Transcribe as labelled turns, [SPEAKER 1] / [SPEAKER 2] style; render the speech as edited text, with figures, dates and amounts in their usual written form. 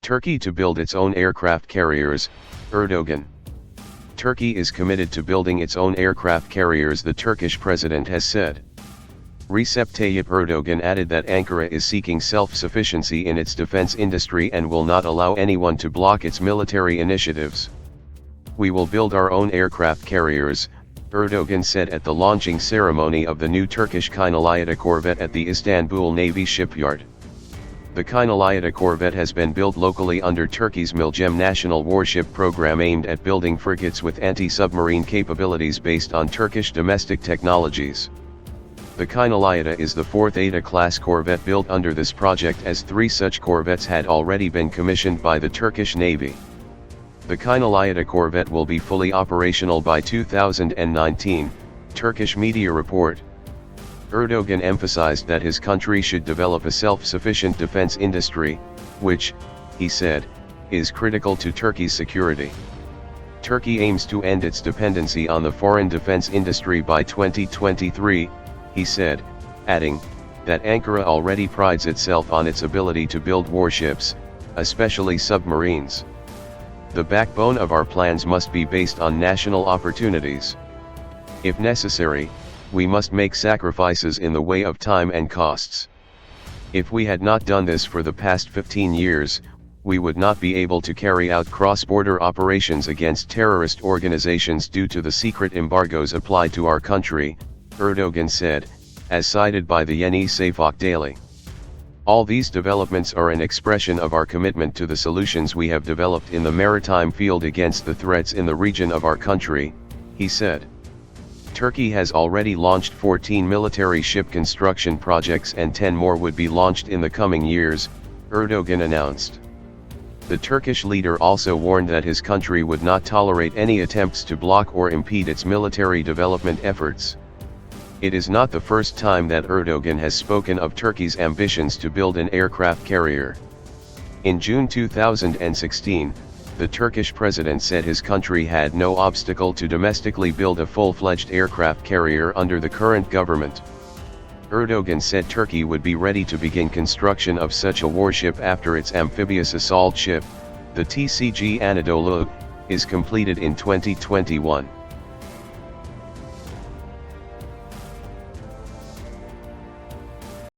[SPEAKER 1] Turkey to build its own aircraft carriers, Erdogan. Turkey is committed to building its own aircraft carriers, the Turkish president has said. Recep Tayyip Erdogan added that Ankara is seeking self-sufficiency in its defense industry and will not allow anyone to block its military initiatives. "We will build our own aircraft carriers," Erdogan said at the launching ceremony of the new Turkish Kınalıada corvette at the Istanbul Navy shipyard. The Kınalıada corvette has been built locally under Turkey's Milgem national warship program aimed at building frigates with anti-submarine capabilities based on Turkish domestic technologies. The Kınalıada is the fourth Ada-class corvette built under this project, as 3 such corvettes had already been commissioned by the Turkish Navy. The Kınalıada corvette will be fully operational by 2019, Turkish media report. Erdogan emphasized that his country should develop a self-sufficient defense industry, which, he said, is critical to Turkey's security. Turkey aims to end its dependency on the foreign defense industry by 2023, he said, adding that Ankara already prides itself on its ability to build warships, especially submarines. "The backbone of our plans must be based on national opportunities. If necessary, we must make sacrifices in the way of time and costs. If we had not done this for the past 15 years, we would not be able to carry out cross-border operations against terrorist organizations due to the secret embargoes applied to our country," Erdogan said, as cited by the Yeni Şafak Daily. "All these developments are an expression of our commitment to the solutions we have developed in the maritime field against the threats in the region of our country," he said. Turkey has already launched 14 military ship construction projects and 10 more would be launched in the coming years, Erdogan announced. The Turkish leader also warned that his country would not tolerate any attempts to block or impede its military development efforts. It is not the first time that Erdogan has spoken of Turkey's ambitions to build an aircraft carrier. In June 2016, the Turkish president said his country had no obstacle to domestically build a full-fledged aircraft carrier under the current government. Erdogan said Turkey would be ready to begin construction of such a warship after its amphibious assault ship, the TCG Anadolu, is completed in 2021.